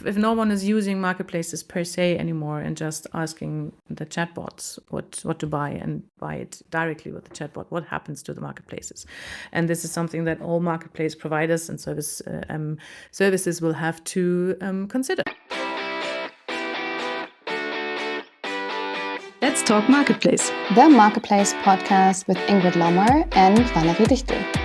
if no one is using marketplaces per se anymore and just asking the chatbots what to buy and buy it directly with the chatbot, what happens to the marketplaces? And this is something that all marketplace providers and services will have to consider. Let's Talk Marketplace. The Marketplace podcast with Ingrid Lommer and Valerie Dichtel.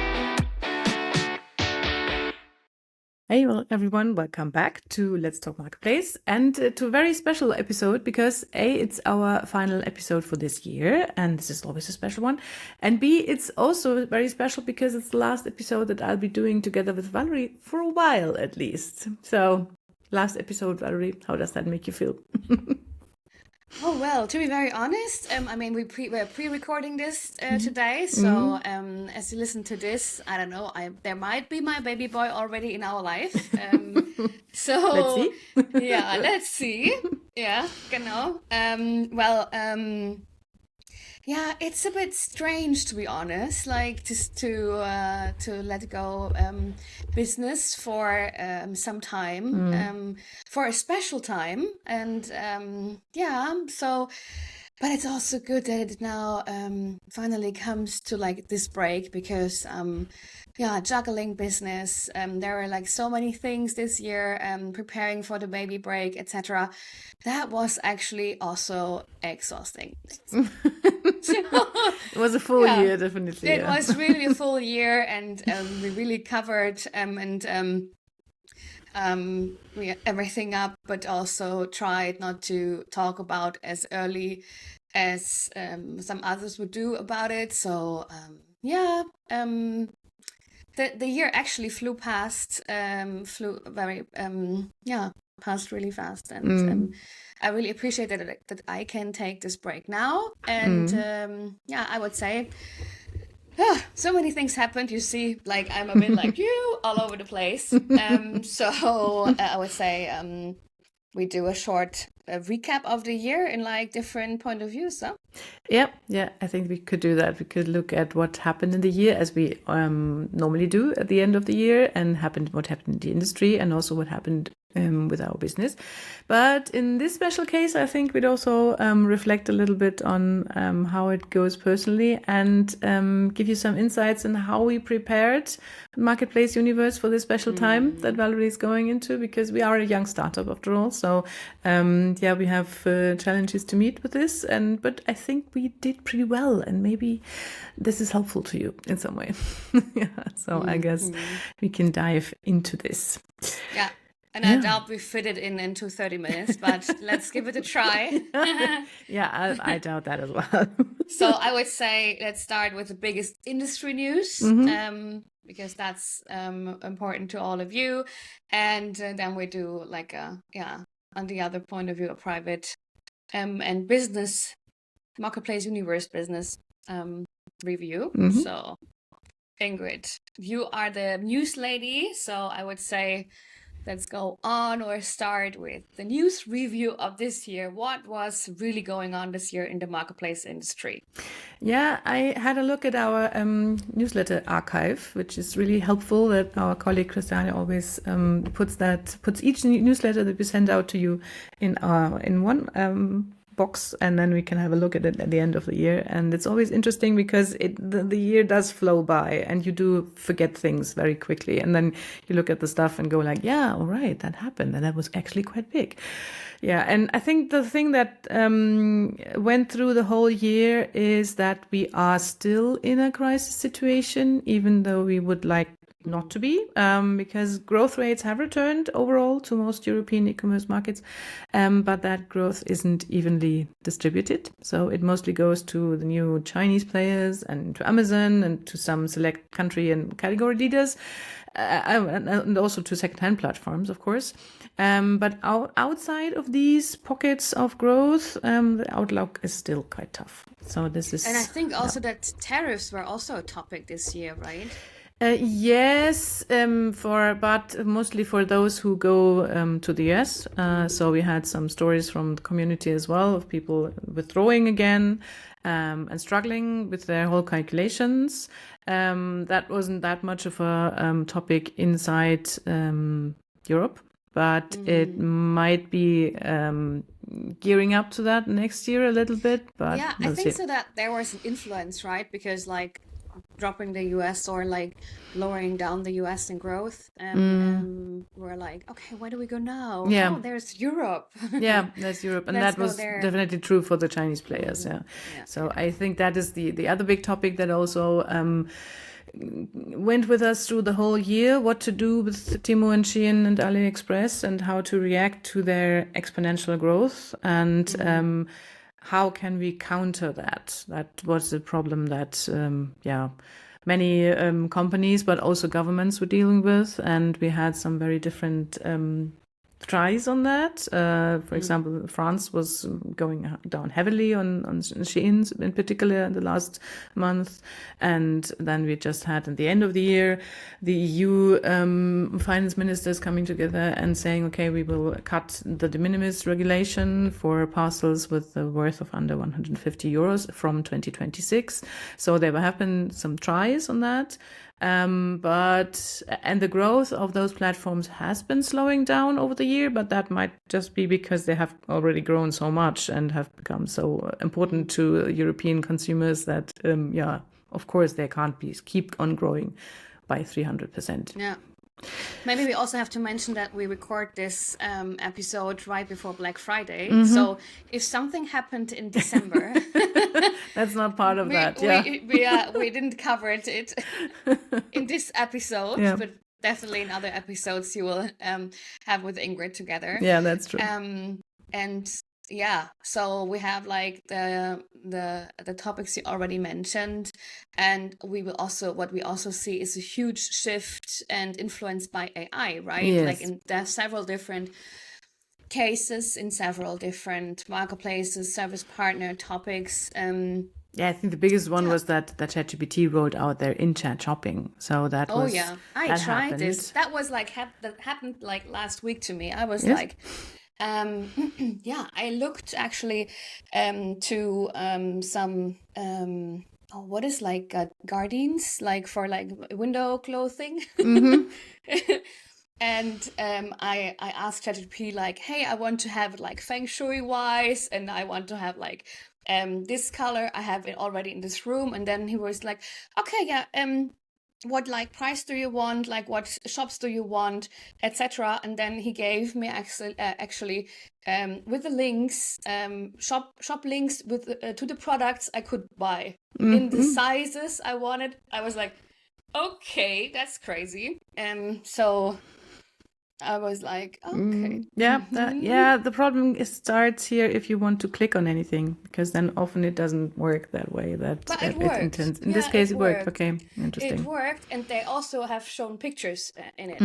Hey, well, everyone, welcome back to Let's Talk Marketplace and to a very special episode because A, it's our final episode for this year and this is always a special one. And B, it's also very special because it's the last episode that I'll be doing together with Valerie for a while at least. So, last episode, Valerie, how does that make you feel? Oh, well, to be very honest, we're pre-recording this today. So as you listen to this, I don't know, there might be my baby boy already in our life. So Let's see. Yeah, let's see. Yeah, genau. Yeah, it's a bit strange to be honest, like just to let go business for some time, for a special time, and so. But it's also good that it now finally comes to like this break because juggling business. There are like so many things this year, preparing for the baby break, etc. That was actually also exhausting. It was a full year, definitely. It was really a full year, and we really covered everything up, but also tried not to talk about as early as some others would do about it. So the year actually flew past, passed really fast, and I really appreciate that I can take this break now. And I would say. So many things happened. You see, like I'm a bit like you, all over the place. So I would say we do a short recap of the year in like different point of views. So yeah, I think we could do that. We could look at what happened in the year as we normally do at the end of the year, and what happened in the industry, and also what happened with our business. But in this special case, I think we'd also reflect a little bit on how it goes personally and give you some insights on how we prepared Marketplace Universe for this special time that Valerie is going into, because we are a young startup after all. So we have challenges to meet with this, but I think we did pretty well, and maybe this is helpful to you in some way. So I guess we can dive into this. Yeah. And I doubt we fit it into 30 minutes, but let's give it a try. I doubt that as well. So I would say let's start with the biggest industry news, because that's important to all of you. And then we do like on the other point of view, a private and business, Marketplace Universe business review. So Ingrid, you are the news lady. So I would say, let's go on or start with the news review of this year. What was really going on this year in the marketplace industry? Yeah, I had a look at our newsletter archive, which is really helpful. That our colleague Christiane always puts each newsletter that we send out to you in one box, and then we can have a look at it at the end of the year. And it's always interesting because the year does flow by, and you do forget things very quickly. And then you look at the stuff and go like, yeah, all right, that happened, and that was actually quite big. Yeah, and I think the thing that went through the whole year is that we are still in a crisis situation, even though we would like not to be, because growth rates have returned overall to most European e-commerce markets, but that growth isn't evenly distributed. So it mostly goes to the new Chinese players and to Amazon and to some select country and category leaders, and also to second-hand platforms, of course. But outside of these pockets of growth, the outlook is still quite tough. So this is, and I think also that tariffs were also a topic this year, right? Yes, but mostly for those who go to the US. So we had some stories from the community as well of people withdrawing again and struggling with their whole calculations. That wasn't that much of a topic inside Europe. but it might be gearing up to that next year a little bit. But Yeah, I we'll think see. so that there was an influence, right? Because like dropping the US or like lowering down the US in growth, we're like, okay, where do we go now? Yeah. Oh, there's Europe. Yeah, that's Europe, and Let's that go was there. definitely true for the Chinese players. Yeah, Yeah, so I think that is the other big topic that also went with us through the whole year. What to do with Temu and Shein and AliExpress, and how to react to their exponential growth, and how can we counter that? That was the problem that many companies, but also governments were dealing with, and we had some very different tries on that. For example, France was going down heavily on Shein in particular in the last month. And then we just had at the end of the year, the EU finance ministers coming together and saying, okay, we will cut the de minimis regulation for parcels with the worth of under 150 euros from 2026. So there have been some tries on that. And the growth of those platforms has been slowing down over the year, but that might just be because they have already grown so much and have become so important to European consumers that, of course, they can't keep on growing by 300%. Yeah. Maybe we also have to mention that we record this episode right before Black Friday. So if something happened in December, that's not part of that. Yeah, we didn't cover it in this episode, but definitely in other episodes you will have with Ingrid together. Yeah, that's true. And yeah, so we have like the topics you already mentioned, and what we also see is a huge shift and influence by AI, right? Yes. Like there are several different cases in several different marketplaces, service partner topics. I think the biggest one was that ChatGPT rolled out their in-chat shopping. So that was I tried happened. this. That was like that happened like last week to me. I was like. I looked actually to some what is like gardens, like for like window clothing. And I asked ChatGPT like, hey, I want to have it like feng shui wise, and I want to have like this color. I have it already in this room. And then he was like, okay, yeah, what like price do you want, like what shops do you want, etc. And then he gave me actually with the links, shop links with to the products I could buy in the sizes I wanted. I was like, okay, that's crazy. So I was like, okay. The problem starts here if you want to click on anything, because then often it doesn't work that way. But it worked. In this case, it worked. Okay, interesting. It worked, and they also have shown pictures in it.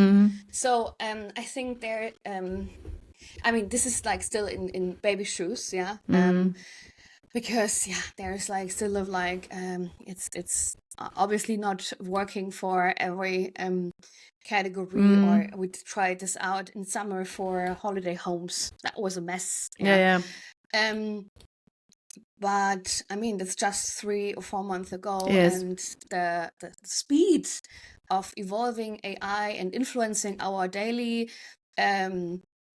So I think they're. I mean, this is like still in baby shoes, yeah. Because there's like still of like it's obviously not working for every category. Or we tried this out in summer for holiday homes. That was a mess. But I mean, that's just 3 or 4 months ago, and the speed of evolving AI and influencing our daily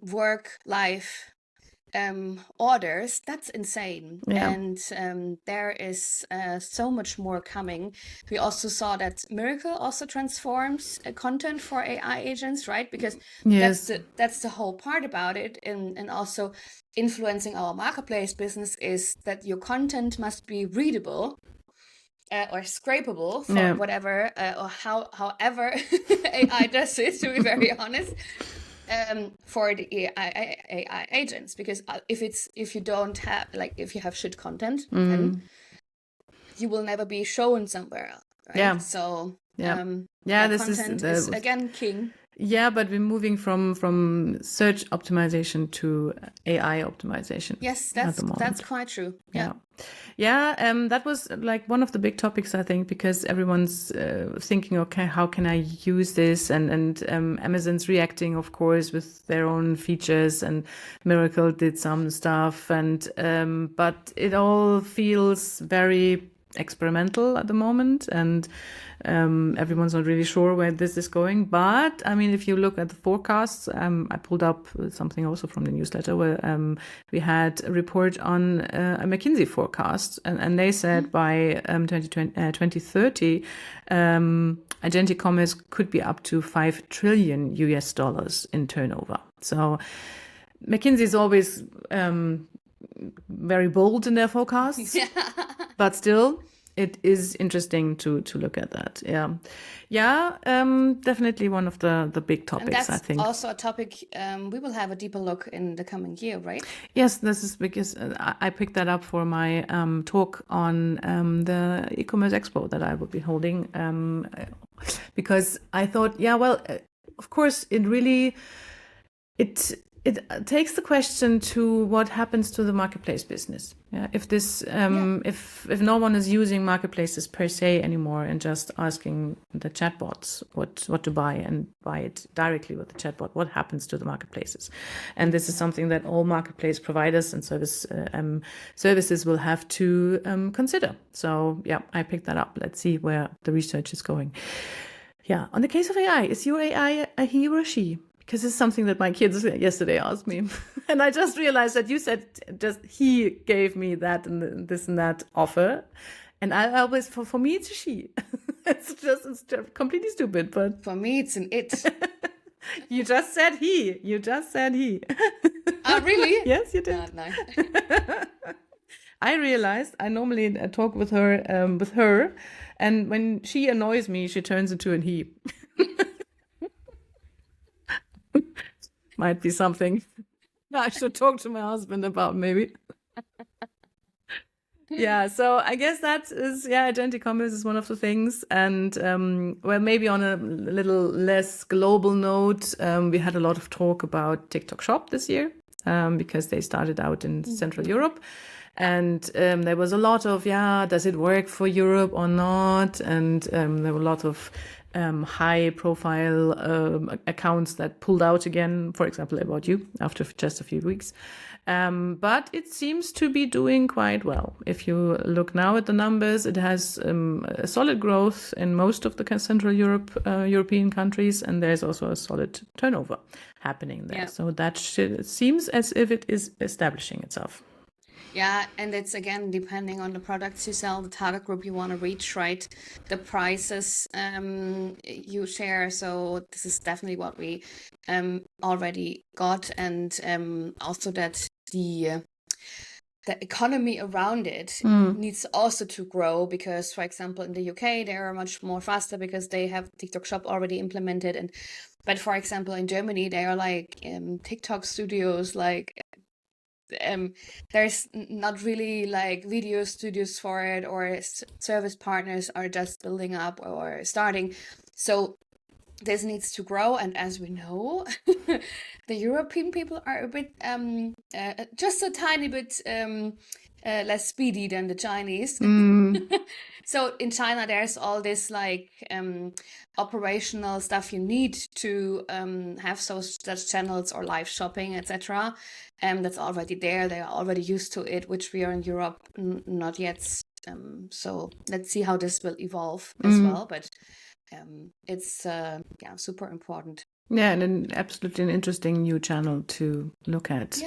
work life orders, that's insane. And there is so much more coming. We also saw that Miracle also transforms content for AI agents, right? Because that's the whole part about it, and also influencing our marketplace business is that your content must be readable or scrapable for whatever or however AI does it, to be very honest. For the AI agents, because if you don't have, like, if you have shit content, then you will never be shown somewhere, right? So this content is again king. But we're moving from search optimization to AI optimization. Yes, that's quite true. That was like one of the big topics, I think, because everyone's thinking, okay, how can I use this? And Amazon's reacting, of course, with their own features, and Miracle did some stuff, and but it all feels very experimental at the moment, and everyone's not really sure where this is going. But I mean, if you look at the forecasts, I pulled up something also from the newsletter where we had a report on a McKinsey forecast, and they said by 2030, agentic commerce could be up to $5 trillion in turnover. So McKinsey is always very bold in their forecasts, but still, it is interesting to look at that. Definitely one of the big topics. And that's I think also a topic we will have a deeper look in the coming year, right? Yes, this is because I picked that up for my talk on the e-commerce expo that I will be holding, because I thought, of course, it takes the question to what happens to the marketplace business. If this, if no one is using marketplaces per se anymore and just asking the chatbots what to buy and buy it directly with the chatbot, what happens to the marketplaces? And this is something that all marketplace providers and services will have to consider. So I picked that up. Let's see where the research is going. On the case of AI, is your AI a he or a she? Because it's something that my kids yesterday asked me. And I just realized that you said just he gave me that and this and that offer. And I always, for me, it's a she. It's completely stupid, but. For me, it's an it. You just said he. Oh, really? Yes, you did. No. I realized I normally talk with her, and when she annoys me, she turns into an he. Might be something I should talk to my husband about, maybe. So I guess that is, agentic commerce is one of the things. And maybe on a little less global note, we had a lot of talk about TikTok Shop this year, because they started out in Central Europe. And there was a lot of, does it work for Europe or not? And there were a lot of high-profile accounts that pulled out again, for example, About You, after just a few weeks. But it seems to be doing quite well. If you look now at the numbers, it has a solid growth in most of the Central European countries, and there's also a solid turnover happening there. So that seems as if it is establishing itself. Yeah, and it's again depending on the products you sell, the target group you want to reach, right? The prices you share. So this is definitely what we already got, and also that the economy around it needs also to grow, because, for example, in the UK they are much more faster because they have TikTok Shop already implemented, but for example in Germany they are like TikTok studios like. There's not really like video studios for it, or service partners are just building up or starting. So this needs to grow. And as we know, the European people are a bit, just a tiny bit less speedy than the Chinese. So in China, there's all this like operational stuff you need to have such channels or live shopping, etc. That's already there. They are already used to it, which we are in Europe not yet. So let's see how this will evolve as well. But it's super important. Yeah, and absolutely an interesting new channel to look at.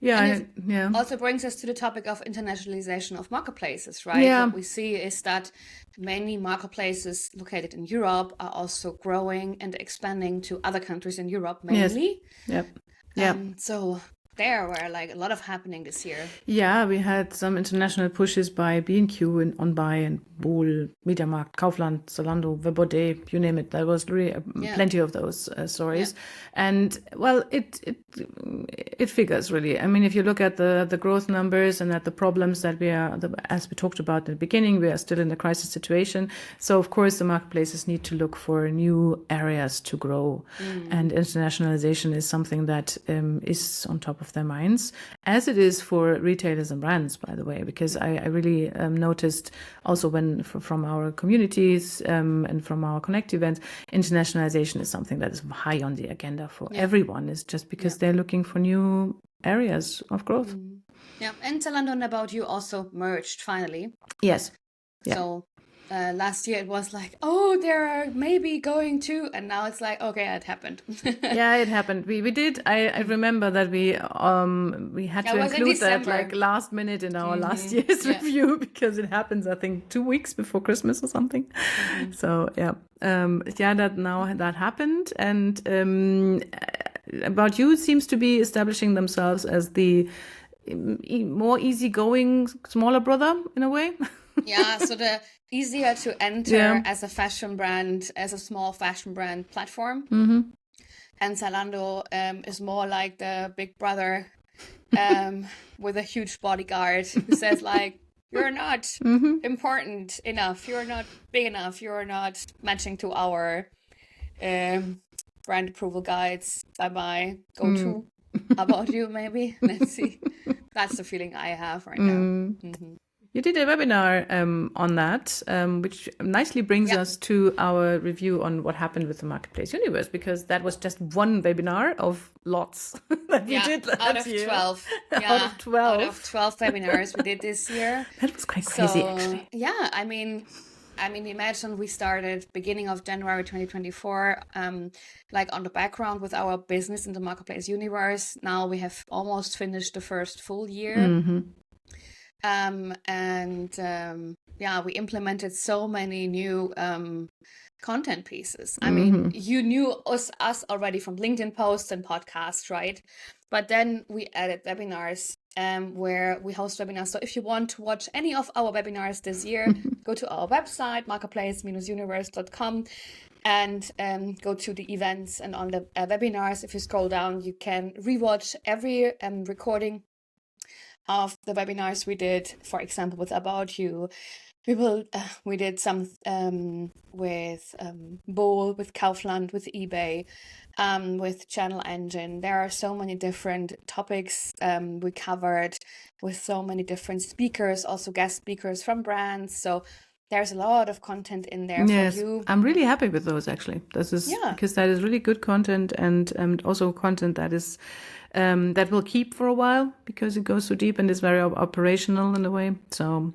Yeah, also brings us to the topic of internationalization of marketplaces, right? Yeah. What we see is that many marketplaces located in Europe are also growing and expanding to other countries in Europe, mainly. Yes. Yep. So there were like a lot of happening this year. Yeah, we had some international pushes by B&Q and OnBuy and Bol, MediaMarkt, Kaufland, Zalando, Verbaudet, you name it. There was really plenty of those stories. And well, it figures really. I mean, if you look at the growth numbers and at the problems that as we talked about in the beginning, we are still in a crisis situation. So of course the marketplaces need to look for new areas to grow. And internationalization is something that is on top of their minds, as it is for retailers and brands, by the way, because I really noticed also from our communities and from our Connect events, internationalization is something that is high on the agenda for everyone. It's just because they're looking for new areas of growth. Yeah, and Zalando and About You also merged finally. Yes. Yeah. So last year it was like, oh, they're maybe going to, and now it's like, okay, it happened. Yeah, it happened. We did. I remember that we had That to was in include that like December. last minute in our last year's review because it happens, I think, 2 weeks before Christmas or something. So yeah, that happened, and About You seems to be establishing themselves as the more easygoing smaller brother in a way. Yeah, so the easier to enter as a fashion brand, as a small fashion brand platform. And Zalando is more like the big brother with a huge bodyguard who says like, you're not important enough, you're not big enough, you're not matching to our brand approval guides. Bye-bye. Go to About You, maybe. Let's see. That's the feeling I have right now. You did a webinar on that, which nicely brings us to our review on what happened with the Marketplace Universe, because that was just one webinar of lots that we did last year. 12. Out of 12. Out of 12 webinars we did this year. That was quite crazy, actually. Yeah, I mean, imagine we started beginning of January 2024, like on the background with our business in the Marketplace Universe. Now we have almost finished the first full year. We implemented so many new content pieces. I mean, you knew us already from LinkedIn posts and podcasts, right? But then we added webinars where we host webinars. So if you want to watch any of our webinars this year, go to our website, marketplace-universe.com, and go to the events, and on the webinars, if you scroll down, you can rewatch every recording of the webinars we did, for example, with About You. We did some with Bol, with Kaufland, with eBay, with Channel Engine. There are so many different topics we covered with so many different speakers, also guest speakers from brands. So there's a lot of content in there for you. I'm really happy with those, actually. This is because that is really good content, and also content that is that will keep for a while because it goes so deep and is very operational in a way. So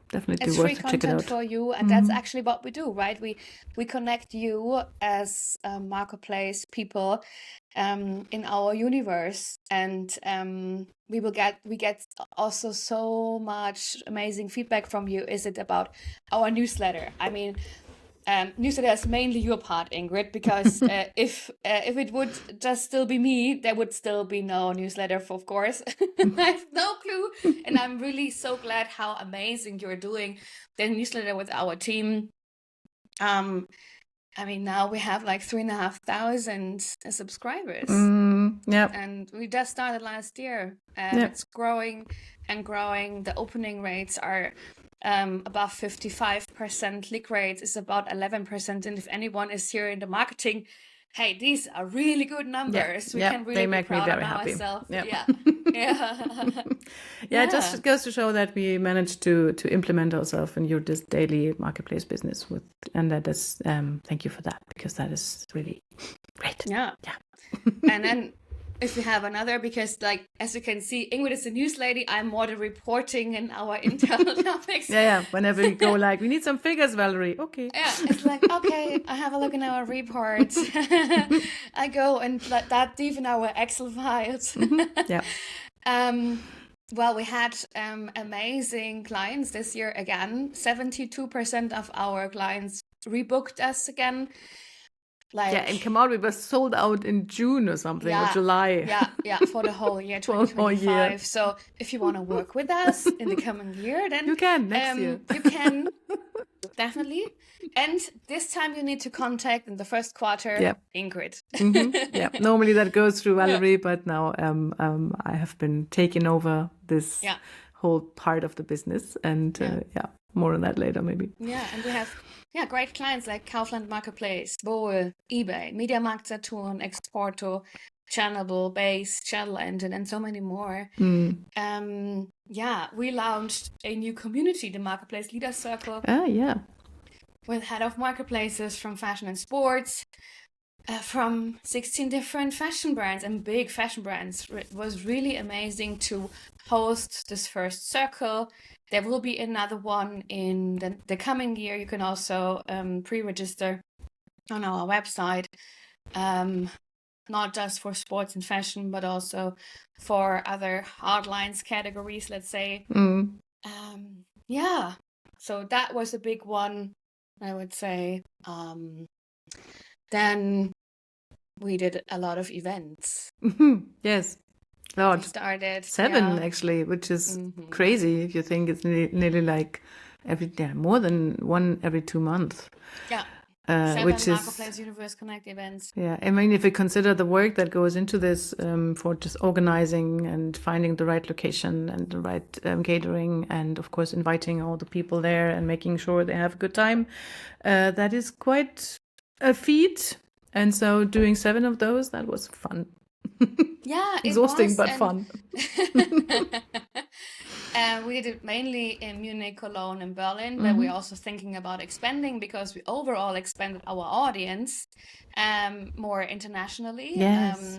definitely it's worth free to check it content out for you, and that's actually what we do, right? We connect you as marketplace people in our universe, and we get also so much amazing feedback from you. Is it about our newsletter? I mean, newsletter is mainly your part, Ingrid, because if it would just still be me, there would still be no newsletter, of course. I have no clue, and I'm really so glad how amazing you're doing the newsletter with our team. I mean, now we have like 3,500 subscribers. And we just started last year. It's growing and growing. The opening rates are above 55%. Click rates is about 11%. And if anyone is here in the marketing, hey, these are really good numbers. We can really be proud of ourselves. It just goes to show that we managed to implement ourselves in your daily marketplace business and that is thank you for that, because that is really great. And then if we have another, because like as you can see, Ingrid is a news lady, I'm more the reporting and our internal topics. Whenever you go like, we need some figures, Valerie. Okay. It's like, okay, I have a look in our reports. I go and that deep in our Excel files. Well, we had amazing clients this year again. 72% of our clients rebooked us again. And come on, we were sold out in June or something, or July. For the whole year 2025. So if you want to work with us in the coming year, then you can next year. You can definitely. And this time you need to contact in the first quarter Ingrid. Normally that goes through Valerie, but now I have been taking over this whole part of the business, and more on that later maybe. And we have great clients like Kaufland Marketplace, Bol, eBay, MediaMarkt, Saturn, Exporto, Channel Base, Channel Engine, and so many more. We launched a new community, the Marketplace Leader Circle. Oh, yeah. With head of marketplaces from fashion and sports. from 16 different fashion brands and big fashion brands. It was really amazing to host this first circle. There will be another one in the coming year. You can also pre-register on our website, not just for sports and fashion, but also for other hardlines categories, let's say. Yeah, so that was a big one, I would say. Then we did a lot of events. Yes. We Lord, started 7 yeah. actually, which is crazy if you think it's nearly like more than one every 2 months. Yeah. 7 which is Marketplace Universe Connect events. Yeah, I mean, if we consider the work that goes into this for just organizing and finding the right location and the right catering, and of course inviting all the people there and making sure they have a good time, that is quite a feat. And so doing 7 of those, that was fun. Yeah, Exhausting, it was, but and fun. we did it mainly in Munich, Cologne, and Berlin, but we're also thinking about expanding because we overall expanded our audience more internationally. Yes.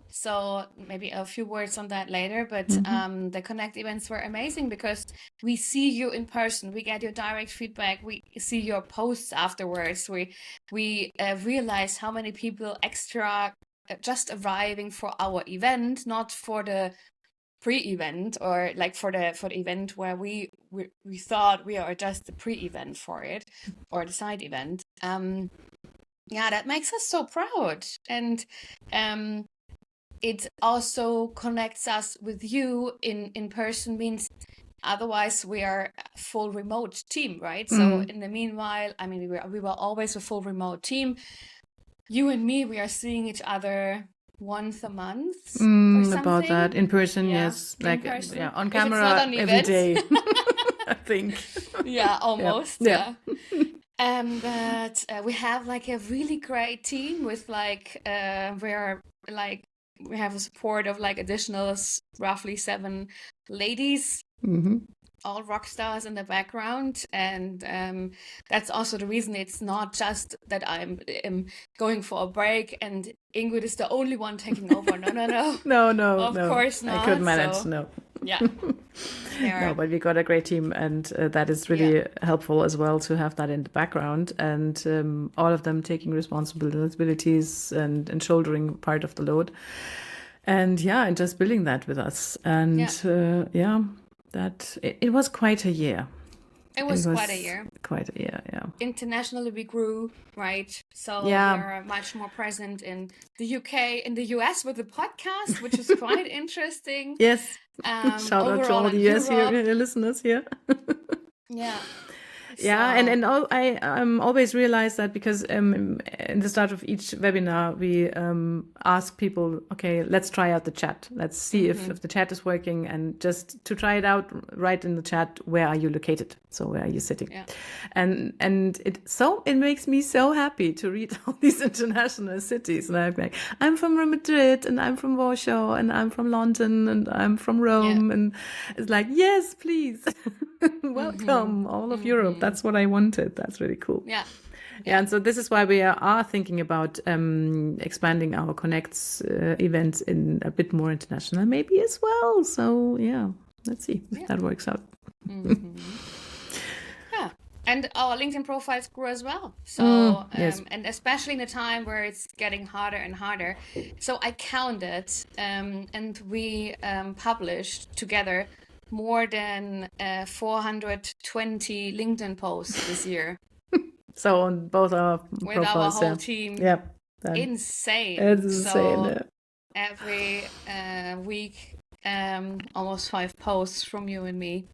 So maybe a few words on that later, but the Connect events were amazing because we see you in person, we get your direct feedback, we see your posts afterwards, we realize how many people extra just arriving for our event, not for the pre-event or like for the event where we thought we are just the pre-event for it or the side event. Yeah, that makes us so proud, and it also connects us with you in person. Means otherwise we are a full remote team, right? So in the meanwhile, I mean, we were always a full remote team. You and me, we are seeing each other once a month or something. About that in person, Yeah, yes, in like person. yeah, on If it's camera not on every event. day. I think. Yeah, almost. Yeah. But we have like a really great team with like we have a support of like additional roughly 7 ladies. All rock stars in the background, and that's also the reason it's not just that I'm going for a break and Ingrid is the only one taking over. No, of course not. I couldn't manage. So, no. Yeah. No, but we got a great team, and that is really helpful as well to have that in the background, and all of them taking responsibilities and shouldering part of the load, and just building that with us, and that it was quite a year. It was quite a year. Quite a year, yeah. Internationally, we grew, right? So we are much more present in the UK, in the US with the podcast, which is quite interesting. Yes. Shout out to all the US listeners here. Yeah. Yeah, and I always realize that because in the start of each webinar, we ask people, okay, let's try out the chat. Let's see if the chat is working, and just to try it out, write in the chat, where are you located? So where are you sitting? Yeah. And it makes me so happy to read all these international cities. And I'm like, I'm from Madrid, and I'm from Warsaw, and I'm from London, and I'm from Rome. And it's like, yes, please. Welcome, all of Europe. That's what I wanted. That's really cool. Yeah. And so this is why we are thinking about expanding our Connects events in a bit more international, maybe as well. So let's see if that works out. Yeah, and our LinkedIn profiles grew as well. So and especially in a time where it's getting harder and harder. So I counted, and we published together more than 420 LinkedIn posts this year. So on both our with profiles, our whole team. Yep. Insane. It's insane. So every week, almost 5 posts from you and me.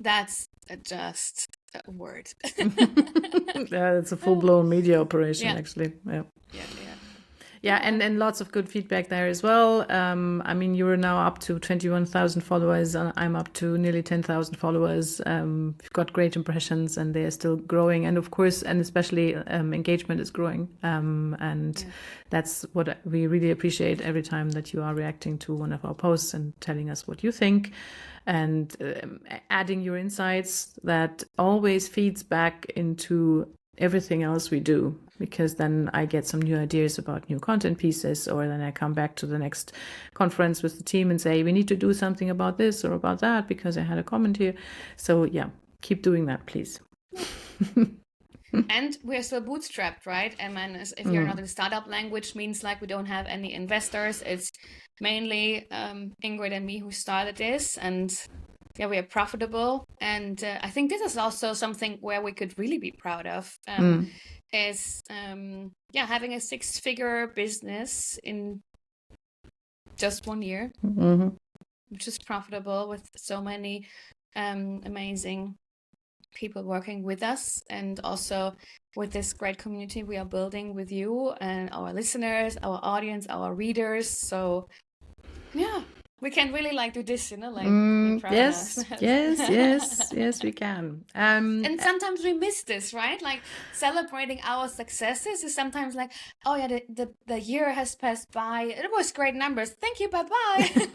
That's just a word. It's a full-blown media operation, actually. Yeah, and lots of good feedback there as well. I mean, you're now up to 21,000 followers, and I'm up to nearly 10,000 followers. We've got great impressions, and they are still growing. And of course, and especially engagement is growing. That's what we really appreciate every time that you are reacting to one of our posts and telling us what you think, and adding your insights that always feeds back into everything else we do. because then I get some new ideas about new content pieces, or then I come back to the next conference with the team and say, we need to do something about this or about that because I had a comment here. So yeah, keep doing that, please. And we're still bootstrapped, right? And then if you're not in startup language, means like we don't have any investors. It's mainly Ingrid and me who started this, and yeah, we are profitable. And I think this is also something where we could really be proud of. Is having a 6-figure business in just 1 year, which is profitable with so many amazing people working with us, and also with this great community we are building with you and our listeners, our audience, our readers. So yeah, we can really like do this, be proud yes, of us. yes, we can. And sometimes we miss this, right? Like celebrating our successes is sometimes like, oh yeah, the year has passed by. It was great numbers. Thank you. Bye-bye.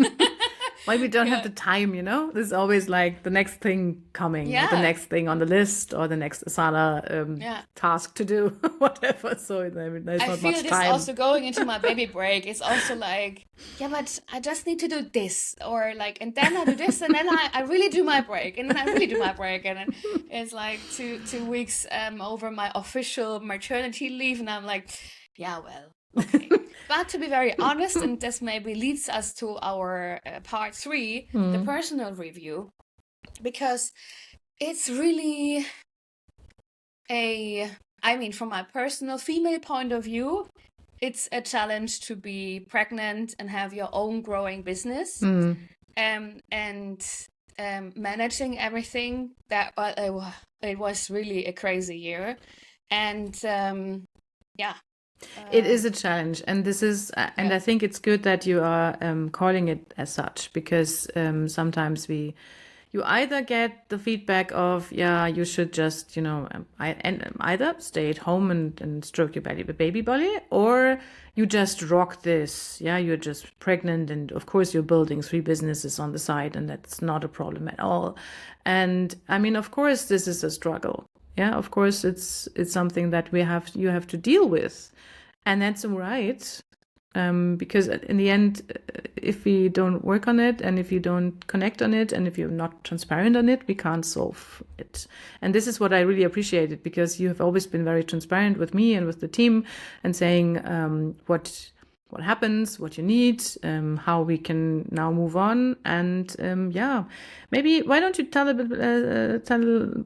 Why we don't have the time, There's always like the next thing coming, or the next thing on the list, or the next Asana task to do, whatever. So there's not much time. I feel this also going into my baby break. It's also like, yeah, but I just need to do this, or like, and then I do this, and then I really do my break, and then I really do my break, and then it's like two weeks over my official maternity leave, and I'm like, yeah, well. Okay. But to be very honest, and this maybe leads us to our part 3, the personal review, because it's really from my personal female point of view, it's a challenge to be pregnant and have your own growing business, and managing everything. That it was really a crazy year, and it is a challenge, and this is, and I think it's good that you are calling it as such, because sometimes you either get the feedback of, you should just, either stay at home and stroke your baby belly, or you just rock this. Yeah, you're just pregnant, and of course you're building 3 businesses on the side, and that's not a problem at all. And I mean, of course, this is a struggle. Yeah, of course, it's something that you have to deal with. And that's all right, because in the end, if we don't work on it, and if you don't connect on it, and if you're not transparent on it, we can't solve it. And this is what I really appreciated, because you have always been very transparent with me and with the team, and saying what happens, what you need, how we can now move on. And maybe why don't you tell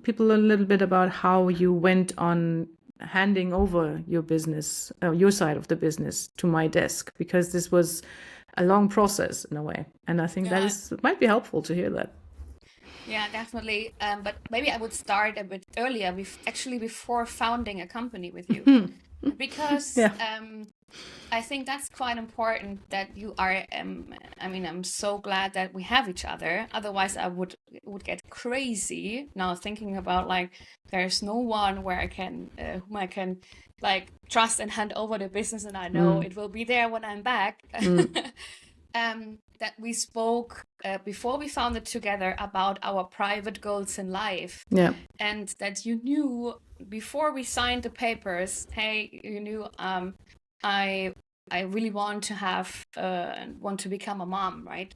people a little bit about how you went on handing over your business, your side of the business, to my desk, because this was a long process in a way, and I think that might be helpful to hear that. Yeah, definitely. But maybe I would start a bit earlier, before founding a company with you, because I think that's quite important that you are. I'm so glad that we have each other. Otherwise, I would get crazy now thinking about like there's no one where I can whom I can like trust and hand over the business, and I know it will be there when I'm back. That we spoke before we founded together about our private goals in life. Yeah, and that you knew before we signed the papers. Hey, you knew I really want to become a mom, right?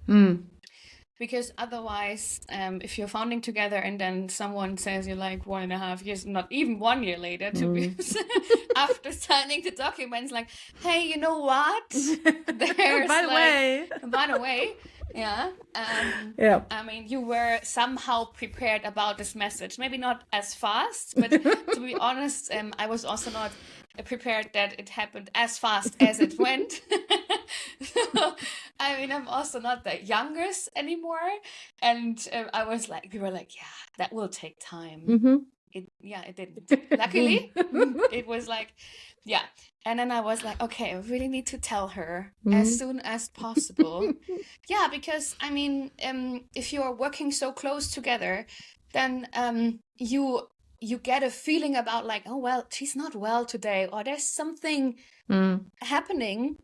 Because otherwise, if you're founding together and then someone says you're like 1.5 years, not even 1 year later, to be after signing the documents, like, hey, you know what? There's by the way, yeah. I mean, you were somehow prepared about this message. Maybe not as fast, but to be honest, I was also not prepared that it happened as fast as it went. So, I mean, I'm also not the youngest anymore, and we were like, yeah, that will take time. It didn't. Luckily, it was like, yeah. And then I was like, okay, I really need to tell her as soon as possible. Yeah, because I mean, if you are working so close together, then you get a feeling about like, oh, well, she's not well today, or there's something happening.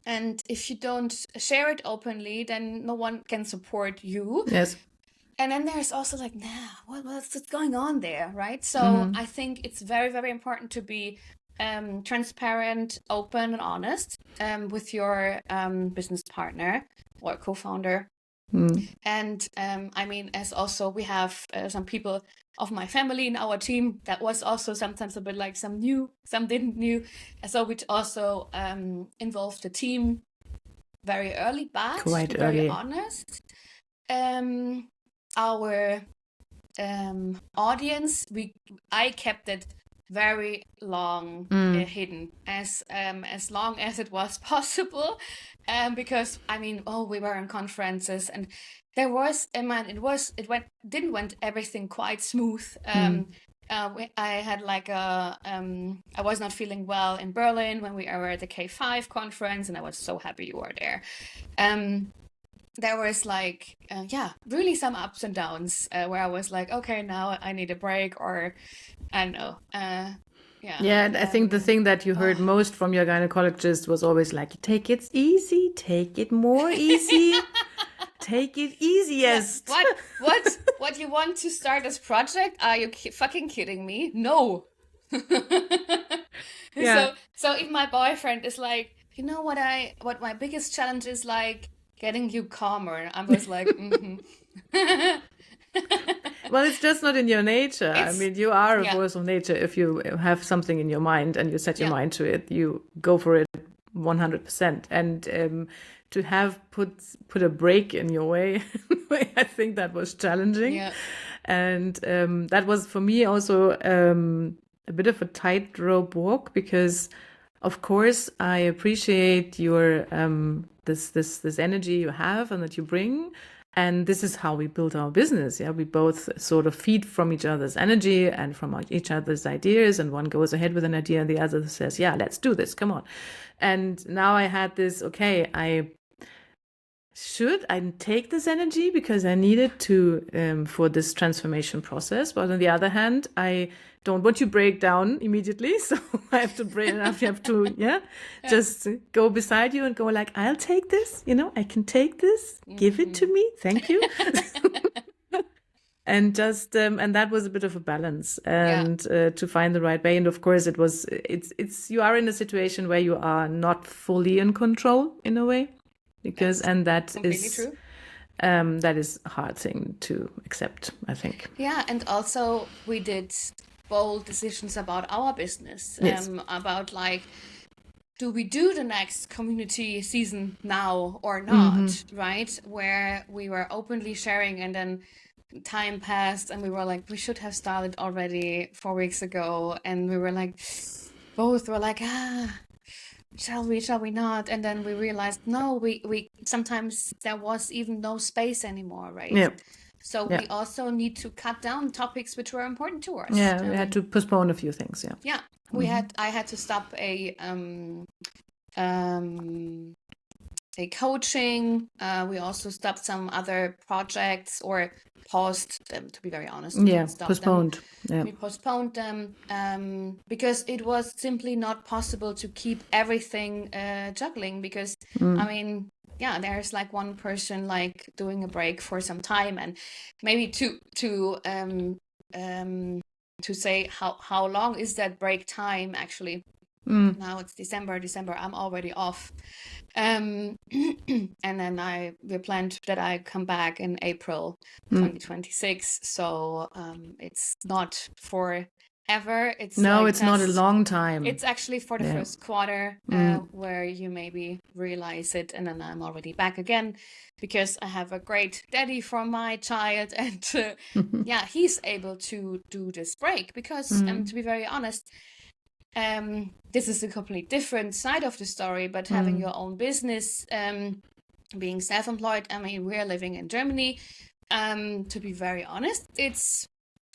And if you don't share it openly, then no one can support you. Yes. And then there's also like, what's going on there, right? So I think it's very, very important to be transparent, open, and honest with your business partner or co-founder. And I mean, as also we have some people of my family in our team, that was also sometimes a bit like some new, some didn't knew. So which also involved the team very early, but Quite to be very early. honest, our audience, I kept it very long hidden, as long as it was possible, because I mean, we were in conferences and there was, man, didn't went everything quite smooth. I had like I was not feeling well in Berlin when we were at the K5 conference, and I was so happy you were there. There was like, really some ups and downs where I was like, okay, now I need a break, or I don't know. Yeah, and I think the thing that you heard most from your gynecologist was always like, take it easy, take it more easy, take it easiest. Yeah. What you want to start this project? Are you fucking kidding me? No. Yeah. So if my boyfriend is like, you know what my biggest challenge is, like getting you calmer, I was like, Well, it's just not in your nature. I mean, you are a force of nature. If you have something in your mind and you set your mind to it, you go for it 100%. And to have put a break in your way, I think that was challenging. Yeah. And that was for me also a bit of a tightrope walk, because of course I appreciate your this energy you have and that you bring. And this is how we build our business. Yeah, we both sort of feed from each other's energy and from each other's ideas. And one goes ahead with an idea and the other says, yeah, let's do this. Come on. And now I had this, okay, should I take this energy because I need it to for this transformation process? But on the other hand, I don't want to break down immediately, so I have to break. I have to, just go beside you and go like, I'll take this. I can take this. Give it to me. Thank you. And just and that was a bit of a balance, and to find the right way. And of course, it's you are in a situation where you are not fully in control in a way. Because and that is true. That is a hard thing to accept, I think. Yeah, and also we did bold decisions about our business. Yes. About like, do we do the next community season now or not? Right? Where we were openly sharing, and then time passed, and we were like, we should have started already 4 weeks ago, and we were like, both were like, shall we not? And then we realized, no, we sometimes there was even no space anymore, right? Yeah. So we also need to cut down topics which were important to us. Yeah, we had to postpone a few things. Yeah. Yeah, I had to stop a coaching. We also stopped some other projects, or paused them, to be very honest. Yeah, postponed. Yeah. We postponed them because it was simply not possible to keep everything juggling, because I mean, there's like one person like doing a break for some time, and maybe to say how long is that break time actually. Now it's December, I'm already off. And then we planned that I come back in April 2026. So it's not forever. It's it's not a long time. It's actually for the first quarter where you maybe realize it, and then I'm already back again, because I have a great daddy for my child, and he's able to do this break, because to be very honest, this is a completely different side of the story, but having your own business, being self-employed, I mean, we're living in Germany. To be very honest, it's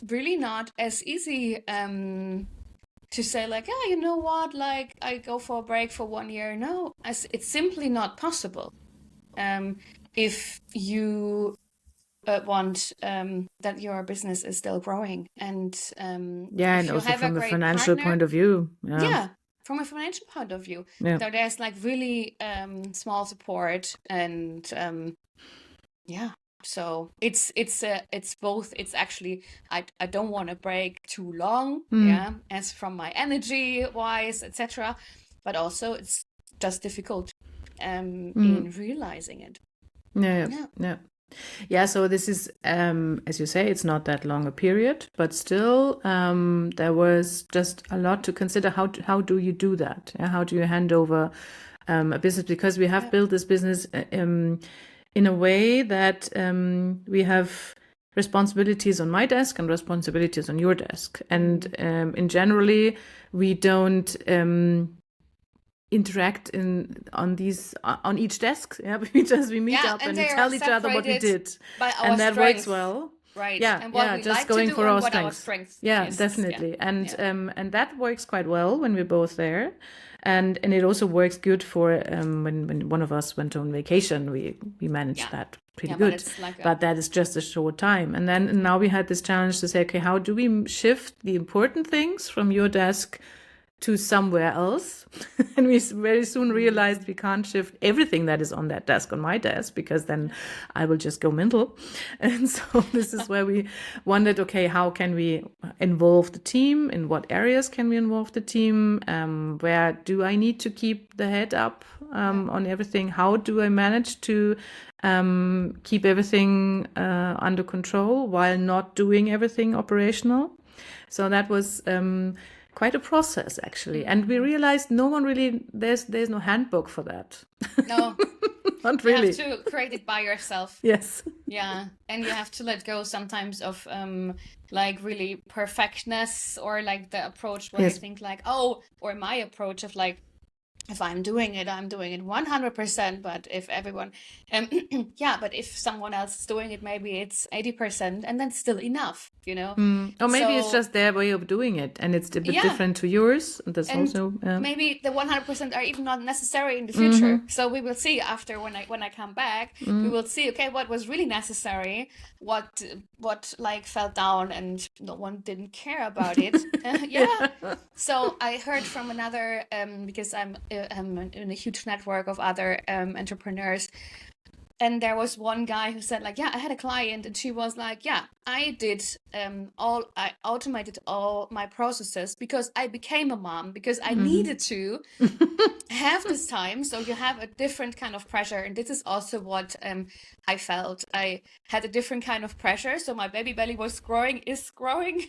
really not as easy to say like, you know what, like I go for a break for 1 year. No, it's simply not possible. If you want that your business is still growing, and and also from a financial point of view. From a financial point of view. So there's like really small support, and So it's both. It's actually, I don't want to break too long, Mm. as from my energy wise, etc. But also it's just difficult Mm. in realizing it. Yeah, Yeah. yeah. Yeah, so this is, as you say, it's not that long a period, but still, there was just a lot to consider. How do you do that? Yeah, how do you hand over a business? Because we have built this business in a way that we have responsibilities on my desk and responsibilities on your desk, and in generally we don't interact on each desk. Yeah, we meet up And and we they are tell each other what we separated did, by our and that works strength, well. right? Yeah, And what yeah, we just like to going do for and our what our strengths. strength Yeah, is. definitely. Yeah. And that works quite well when we're both there, and it also works good for when one of us went on vacation. We managed that pretty But good, it's like but that is just a short time. And then now we had this challenge to say, okay, how do we shift the important things from your desk to somewhere else? And we very soon realized we can't shift everything that is on that desk on my desk, because then I will just go mental. And so this is where we wondered, okay, how can we involve the team? In what areas can we involve the team? Where do I need to keep the head up on everything? How do I manage to keep everything under control while not doing everything operational? So that was quite a process, actually. And we realized no one really, there's no handbook for that. No. Not You really. have to create it by yourself. Yes. Yeah. And you have to let go sometimes of like really perfectness, or like the approach where I think like, oh, or my approach of like, if I'm doing it 100%. But if everyone, but if someone else is doing it, maybe it's 80%, and then still enough, Or maybe it's So- just their way of doing it, and it's a bit Yeah. different to yours. That's And also maybe the 100% are even not necessary in the future. So we will see after when I come back. We will see, okay, what was really necessary, what like fell down and no one didn't care about it. So I heard from another because I'm in a huge network of other entrepreneurs. And there was one guy who said like, yeah, I had a client and she was like, yeah, I automated all my processes because I became a mom, because I needed to have this time. So you have a different kind of pressure. And this is also what I felt. I had a different kind of pressure. So my baby belly is growing.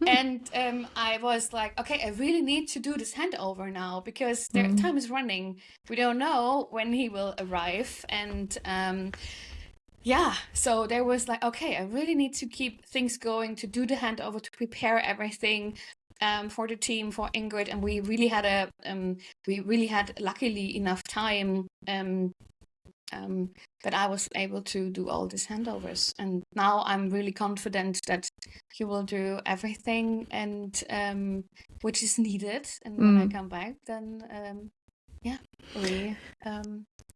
And I was like, okay, I really need to do this handover now, because time is running. We don't know when he will arrive. And so there was like, okay, I really need to keep things going, to do the handover, to prepare everything for the team, for Ingrid. And we really had luckily enough time that I was able to do all these handovers. And now I'm really confident that he will do everything and which is needed. And when I come back, then we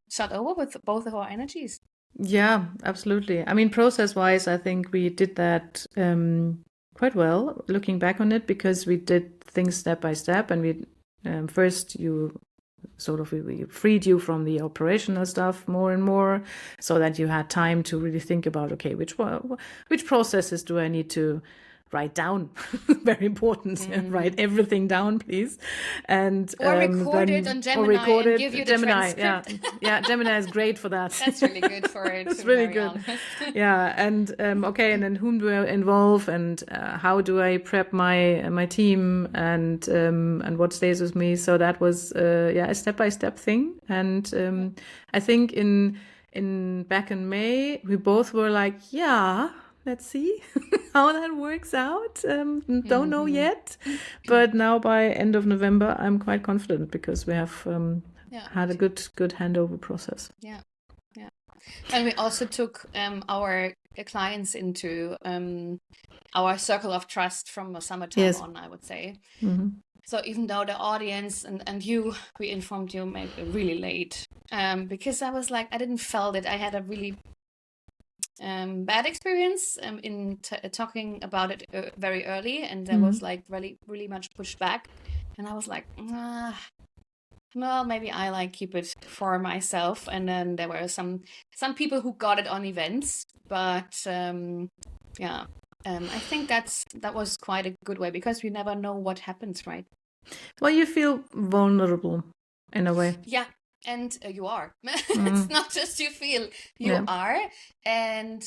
start over with both of our energies. Yeah, absolutely. I mean, process-wise, I think we did that quite well, looking back on it, because we did things step by step, and we first we freed you from the operational stuff more and more, so that you had time to really think about, okay, which processes do I need to write down? Very important. Write everything down, please. And or record it on Gemini and give you the transcript. Gemini is great for that. That's really good for it. It's really good. Yeah, and okay, and then whom do I involve, and how do I prep my team, and what stays with me? So that was a step-by-step thing. And I think back in May, we both were like, yeah, let's see how that works out. Don't know yet, but now by end of November, I'm quite confident, because we have had a good handover process. Yeah. And we also took our clients into our circle of trust from summertime on, I would say. So even though the audience and we informed you maybe really late, because I was like, I didn't felt it. I had a really bad experience in talking about it very early, and that was like really, really much pushed back. And I was like, well, maybe I like keep it for myself. And then there were some people who got it on events, but yeah, I think that was quite a good way because we never know what happens, right? Well, you feel vulnerable in a way. Yeah, and you are. It's not just you feel, you are, and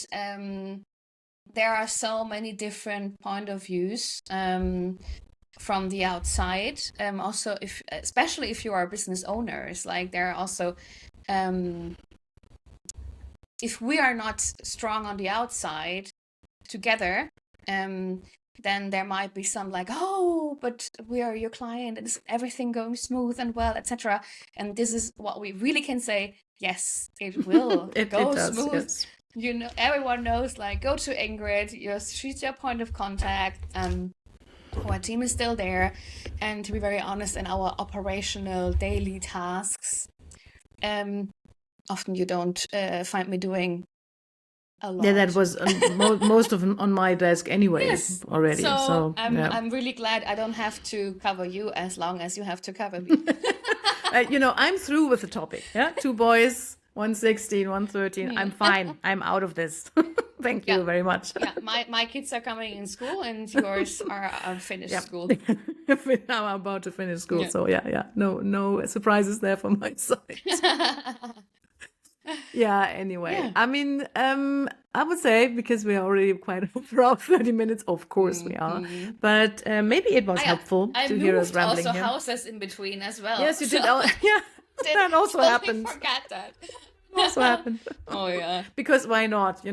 there are so many different point of views from the outside. Also, especially if you are business owners, like there are also, if we are not strong on the outside together, then there might be some like, oh, but we are your client and is everything going smooth and well, etc. And this is what we really can say. Yes, it will go smooth. Yes. You know, everyone knows, like, go to Ingrid, she's your point of contact. Our team is still there. And to be very honest, in our operational daily tasks, often you don't find me doing a lot. Yeah, that was most of them on my desk anyway. Yes. Already. So I'm really glad I don't have to cover you as long as you have to cover me. I'm through with the topic. Yeah, 2 boys, 116, 113. I'm fine. I'm out of this. Thank you very much. Yeah, my kids are coming in school and yours are finished school. Now I'm about to finish school. Yeah. So yeah. No surprises there from my side. Yeah, anyway. Yeah. I mean, I would say, because we are already quite over 30 minutes, of course we are, but maybe it was helpful to hear us rambling here. I moved also houses in between as well. Yes, you did. Yeah, that also happened. Forget that. Also happened. Oh, yeah. Because why not,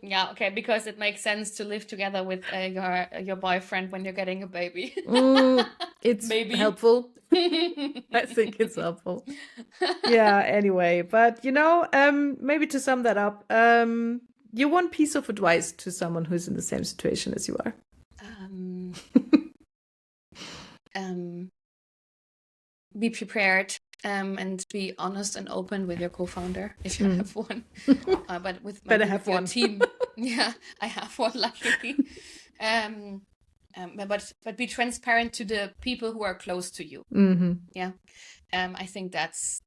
Yeah, okay, because it makes sense to live together with your boyfriend when you're getting a baby. It's maybe helpful. I think it's helpful. Yeah, anyway, but maybe to sum that up, you one piece of advice to someone who's in the same situation as you are. Be prepared. And be honest and open with your co-founder if you have one. But with your team, yeah, I have one luckily. But be transparent to the people who are close to you. Mm-hmm. Yeah, I think that's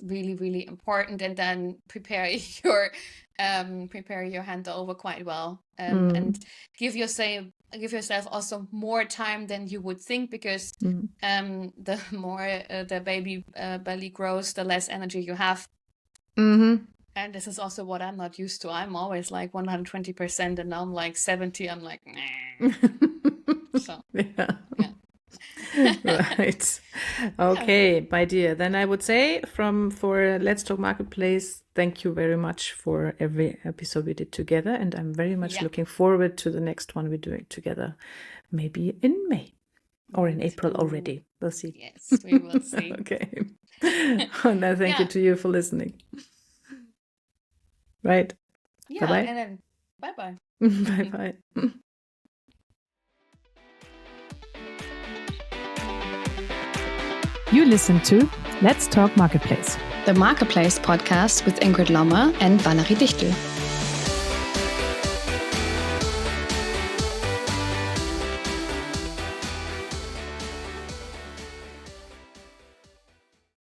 really, really important. And then prepare your handover quite well, and give yourself also more time than you would think, because the more the baby belly grows, the less energy you have. Mm-hmm. And this is also what I'm not used to. I'm always like 120%, and now I'm like 70. I'm like, nah. So yeah. Right. Okay, my dear. Then I would say for Let's Talk Marketplace, thank you very much for every episode we did together. And I'm very much looking forward to the next one we're doing together, maybe in May or in April already. We'll see. Yes, we will see. Okay. And I thank you to you for listening. Right. Yeah. Bye-bye. And then bye-bye. Bye-bye. You listen to Let's Talk Marketplace, the Marketplace podcast with Ingrid Lommer and Valerie Dichtel.